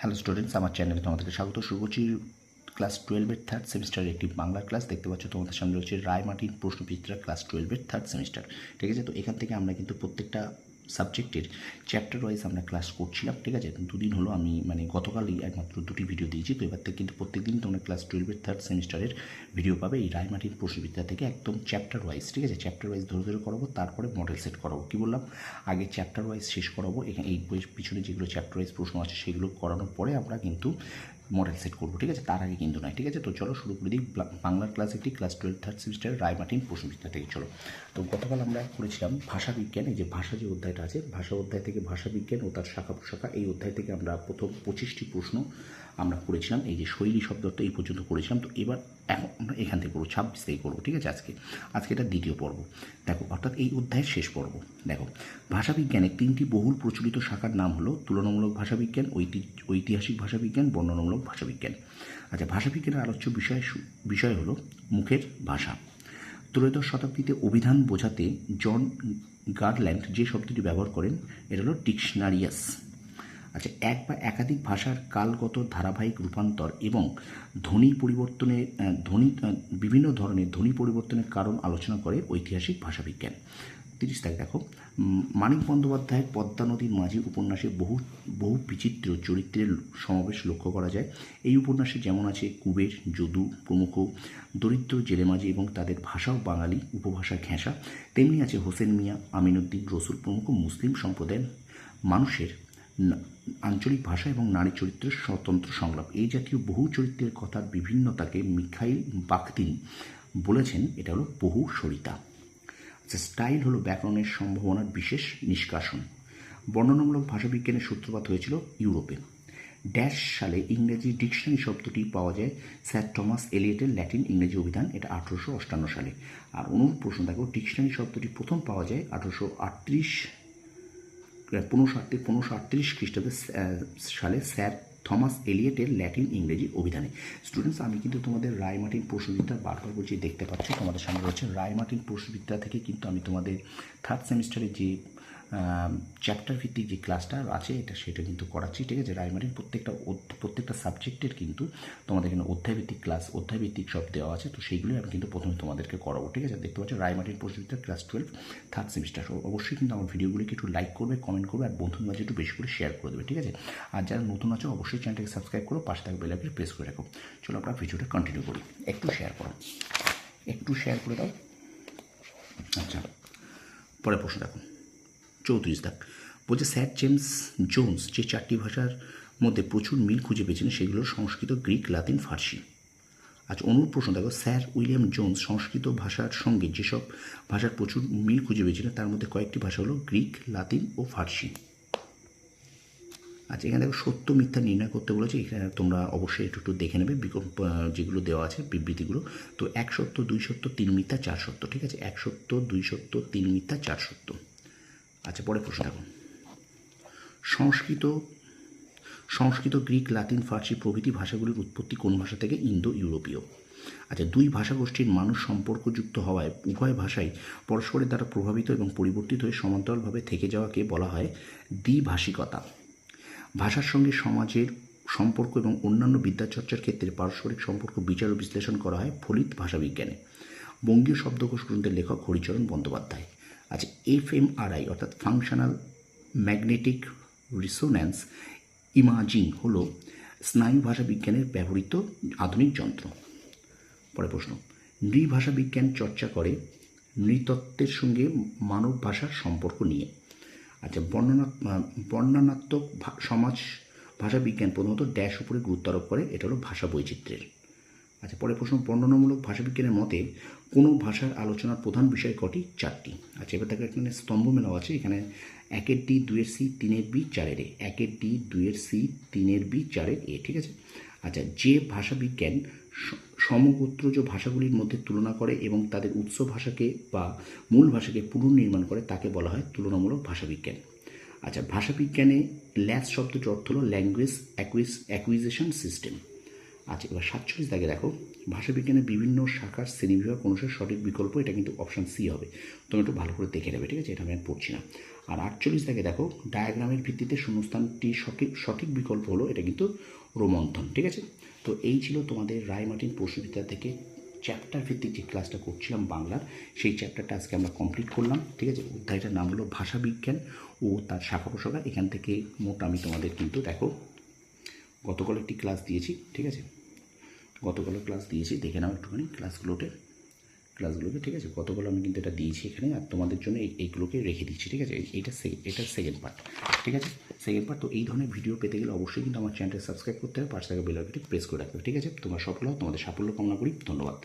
Hello students, আমার চ্যানেলে তোমাদেরকে স্বাগত। শুরু করছি ক্লাস 12-এর থার্ড সেমিস্টারের একটি বাংলা ক্লাস। দেখতে পাচ্ছ তোমাদের সামনে রয়েছে রায়মার্টিন প্রশ্নবিচিত্রা ক্লাস 12-এর থার্ড সেমিস্টার। ঠিক আছে, তো এখান থেকে আমরা কিন্তু প্রত্যেকটা সাবজেক্টের চ্যাপ্টার ওয়াইজ আমরা ক্লাস করছিলাম। ঠিক আছে, দুদিন হলো আমি গতকালই একমাত্র দুটি ভিডিও দিয়েছি। তো এবার থেকে কিন্তু প্রত্যেক দিন তোমরা ক্লাস 12-এর থার্ড সেমিস্টারের ভিডিও পাবে এই রায়মার্টিন প্রশ্নবিচিত্রা থেকে, একদম চ্যাপ্টার ওয়াইজ। ঠিক আছে, চ্যাপ্টার ওয়াইজ ধরে ধরে করাবো, তারপরে মডেল সেট করাবো। কী বললাম, আগে চ্যাপ্টার ওয়াইজ শেষ করাবো, এখানে এই পিছনে যেগুলো চ্যাপ্টার ওয়াইজ প্রশ্ন আছে সেগুলো করানোর পরে আমরা কিন্তু মডেল সেট করবো। ঠিক আছে, তার আগে কিন্তু নয়। ঠিক আছে, তো চলো শুরু করে দিই বাংলার ক্লাস একটি ক্লাস 12 থার্ড সেমিস্টারের রায়মার্টিন প্রশ্নবিচিত্রা থেকে। চলো, তো গতকাল আমরা করেছিলাম ভাষা বিজ্ঞান। এই যে ভাষা যে অধ্যায়টা আছে, ভাষা অধ্যায় থেকে ভাষা বিজ্ঞান ও তার শাখা প্রশাখা, এই অধ্যায় থেকে আমরা প্রথম 25টি প্রশ্ন আমরা করেছিলাম। এই যে শৈলী শব্দটা এই পর্যন্ত করেছিলাম। তো এবার এখন আমরা এখান থেকে করবো, 26 থেকে করবো। ঠিক আছে, আজকে এটা দ্বিতীয় পর্ব। দেখো, অর্থাৎ এই অধ্যায়ের শেষ পর্ব। দেখো, ভাষাবিজ্ঞানের 3টি বহুল প্রচলিত শাখার নাম হলো তুলনামূলক ভাষাবিজ্ঞান, ঐতিহাসিক ভাষাবিজ্ঞান, বর্ণনামূলক ভাষাবিজ্ঞান। আচ্ছা, ভাষাবিজ্ঞানের আলোচ্য বিষয় হলো মুখের ভাষা। ত্রয়োদশ শতাব্দীতে অভিধান বোঝাতে জন গারল্যান্ড যে শব্দটি ব্যবহার করেন এটা হলো ডিকশনারিয়াস। আচ্ছা, এক বা একাধিক ভাষার কালগত ধারাবাহিক রূপান্তর এবং বিভিন্ন ধরনের ধ্বনি পরিবর্তনের কারণ আলোচনা করে ঐতিহাসিক ভাষাবিজ্ঞান। 30 তারিখ দেখো, মানিক বন্দ্যোপাধ্যায়ের পদ্মা নদীর মাঝি উপন্যাসে বহু বিচিত্র চরিত্রের সমাবেশ লক্ষ্য করা যায়। এই উপন্যাসে যেমন আছে কুবের, যদু প্রমুখ দরিদ্র জেলেমাঝি এবং তাদের ভাষাও বাঙালি উপভাষা ঘেঁষা, তেমনি আছে হোসেন মিয়া, আমিনুদ্দিন, রসুল প্রমুখ মুসলিম সম্প্রদায়ের মানুষের আঞ্চলিক ভাষা এবং নারী চরিত্রের স্বতন্ত্র সংলাপ। এই জাতীয় বহু চরিত্রের কথার বিভিন্নতাকে মিখাইল বাখতিন বলেছেন এটা হলো বহু সরিতা। স্টাইল হলো ব্যাকরণের সম্ভাবনার বিশেষ নিষ্কাশন। বর্ণনামূলক ভাষাবিজ্ঞানের সূত্রপাত হয়েছিল ইউরোপে। ড্যাশ সালে ইংরেজি ডিকশনারি শব্দটি পাওয়া যায় স্যার টমাস এলিয়টের ল্যাটিন ইংরেজি অভিধান, এটা 1858 সালে। আর অনুরূপ প্রশ্ন দেখো, ডিকশনারি শব্দটি প্রথম পাওয়া যায় 1538 খ্রিস্টাব্দে সালে স্যার থমাস এলিয়টের ল্যাটিন ইংরেজি অভিধানে। স্টুডেন্টস, আমি কিন্তু তোমাদের রায়মার্টিন প্রশ্নবিদ্যা বারবার বলছি, দেখতে পাচ্ছি তোমাদের সামনে রয়েছে রায়মার্টিন প্রশ্নবিদ্যা থেকে কিন্তু আমি তোমাদের থার্ড সেমিস্টারের যে চ্যাপ্টার ভিত্তিক যে ক্লাসটা আছে সেটা কিন্তু করাচ্ছি। ঠিক আছে, রায়মার্টিন প্রত্যেকটা সাবজেক্টের কিন্তু তোমাদের এখানে অধ্যায়ভিত্তিক ক্লাস, অধ্যায়ভিত্তিক সব দেওয়া আছে। তো সেইগুলোই আমি কিন্তু প্রথমে তোমাদেরকে করাবো। ঠিক আছে, দেখতে পাচ্ছ রায়মার্টিন প্রশ্নবিদ্যা ক্লাস 12 থার্ড সেমিস্টার। অবশ্যই কিন্তু আমার ভিডিওগুলিকে একটু লাইক করবে, কমেন্ট করবে, আর বন্ধুদের মাঝে একটু বেশি করে শেয়ার করে দেবে। ঠিক আছে, আর যারা নতুন আছো অবশ্যই চ্যানেলটাকে সাবস্ক্রাইব করো, পাশে থাকা বেল আইকনটি প্রেস করে রাখো। চলো আমরা ভিডিওটা কন্টিনিউ করি। একটু শেয়ার করে দাও। আচ্ছা, পরে প্রশ্ন দেখো, 34 দাগ বলছে স্যার জেমস জোন্স যে 4টি ভাষার মধ্যে প্রচুর মিল খুঁজে পেয়েছিলেন সেগুলো সংস্কৃত, গ্রিক, লাতিন, ফার্সি। আচ্ছা, অনুরূপ প্রশ্ন দেখো, স্যার উইলিয়াম জোন্স সংস্কৃত ভাষার সঙ্গে যেসব ভাষার প্রচুর মিল খুঁজে পেয়েছিলেন তার মধ্যে কয়েকটি ভাষা হলো গ্রিক, লাতিন ও ফার্সি। আচ্ছা, এখানে দেখো সত্য মিথ্যা নির্ণয় করতে বলেছে। এখানে তোমরা অবশ্যই একটু দেখে নেবে যেগুলো দেওয়া আছে বিবৃতিগুলো। তো 1 সত্য, 2 সত্য, 3 মিথ্যা, 4 সত্য। ঠিক আছে, 1 সত্য, 2 সত্য, 3 মিথ্যা, 4 সত্য। আচ্ছা, পরে প্রশ্ন দেখো, সংস্কৃত, গ্রিক, লাতিন, ফার্সি প্রভৃতি ভাষাগুলির উৎপত্তি কোন ভাষা থেকে? ইন্দো ইউরোপীয়। আচ্ছা, দুই ভাষাগোষ্ঠীর মানুষ সম্পর্কযুক্ত হওয়ায় উভয় ভাষাই পরস্পরের দ্বারা প্রভাবিত এবং পরিবর্তিত হয়ে সমান্তরালভাবে থেকে যাওয়াকে বলা হয় দ্বিভাষিকতা। ভাষার সঙ্গে সমাজের সম্পর্ক এবং অন্যান্য বিদ্যাচর্চার ক্ষেত্রে পারস্পরিক সম্পর্ক বিচার ও বিশ্লেষণ করা হয় ফলিত ভাষাবিজ্ঞানে। বঙ্গীয় শব্দকোষ গ্রন্থের লেখক হরিচরণ বন্দ্যোপাধ্যায়। আচ্ছা, এফএমআরআই অর্থাৎ ফাংশনাল ম্যাগনেটিক রিসোন্যান্স ইমাজিং হলো স্নায়ু ভাষাবিজ্ঞানের ব্যবহৃত আধুনিক যন্ত্র। পরে প্রশ্ন, নৃভাষাবিজ্ঞান চর্চা করে নৃতত্ত্বের সঙ্গে মানব ভাষার সম্পর্ক নিয়ে। আচ্ছা, বর্ণনাত্মক সমাজ ভাষাবিজ্ঞান প্রধানত ড্যাশ উপরে গুরুত্ব আরোপ করে, এটা হলো ভাষা বৈচিত্র্যের। আচ্ছা, পরে প্রশ্ন, বর্ণনামূলক ভাষাবিজ্ঞানের মতে কোনো ভাষার আলোচনার প্রধান বিষয় কটি? 4টি। আচ্ছা, এবার দেখো এখানে স্তম্ভ মেলাও আছে, এখানে 1-এর ডি, 2-এর সি, 3-এর বি, 4-এর এ। 1-এর ডি, 2-এর সি, 3-এর বি, 4-এর এ। ঠিক আছে। আচ্ছা, যে ভাষাবিজ্ঞান সমগোত্রজ ভাষাগুলির মধ্যে তুলনা করে এবং তাদের উৎস ভাষাকে বা মূল ভাষাকে পুনর্নির্মাণ করে তাকে বলা হয় তুলনামূলক ভাষাবিজ্ঞান। আচ্ছা, ভাষাবিজ্ঞানে ল্যাস শব্দটির অর্থ হলো ল্যাঙ্গুয়েজ অ্যাকুইজিশন সিস্টেম। আচ্ছা, এবার 47 দাগে দেখো, ভাষাবিজ্ঞানের বিভিন্ন শাখার শ্রেণীবিভাগ অনুসারে সঠিক বিকল্প, এটা কিন্তু অপশান সি হবে। তুমি একটু ভালো করে দেখে নেবে। ঠিক আছে, এটা আমি পড়ছি না। আর 48 থেকে দেখো ডায়াগ্রামের ভিত্তিতে শূন্যস্থানটি সঠিক বিকল্প হলো, এটা কিন্তু রোমন্থন। ঠিক আছে, তো এই ছিল তোমাদের রায়মার্টিন প্রশ্নবিদ্যা থেকে চ্যাপ্টার ভিত্তিক যে ক্লাসটা করছিলাম বাংলার, সেই চ্যাপ্টারটা আজকে আমরা কমপ্লিট করলাম। ঠিক আছে, অধ্যায়টার নাম হলো ভাষাবিজ্ঞান ও তার শাখা প্রশাখা। এখান থেকে মোট আমি তোমাদের কিন্তু দেখো গতকাল একটি ক্লাস দিয়েছি। ঠিক আছে, গতকাল ক্লাস দিয়েছি, দেখে নাও একটুখানি ক্লাসগুলোকে। ঠিক আছে, গতকাল আমি কিন্তু এটা দিয়েছি এখানে, আর তোমাদের জন্য এইগুলোকে রেখে দিচ্ছি। ঠিক আছে, এটা সেকেন্ড পার্ট। ঠিক আছে, সেকেন্ড পার্ট। তো এই ধরনের ভিডিও পেতে গেলে অবশ্যই কিন্তু আমার চ্যানেলটা সাবস্ক্রাইব করতে হবে, পাশে থাকা বেল আইকনটি প্রেস করে রাখতে হবে। ঠিক আছে, তোমরা সফল হও, তোমাদের সাফল্য কামনা করি। ধন্যবাদ।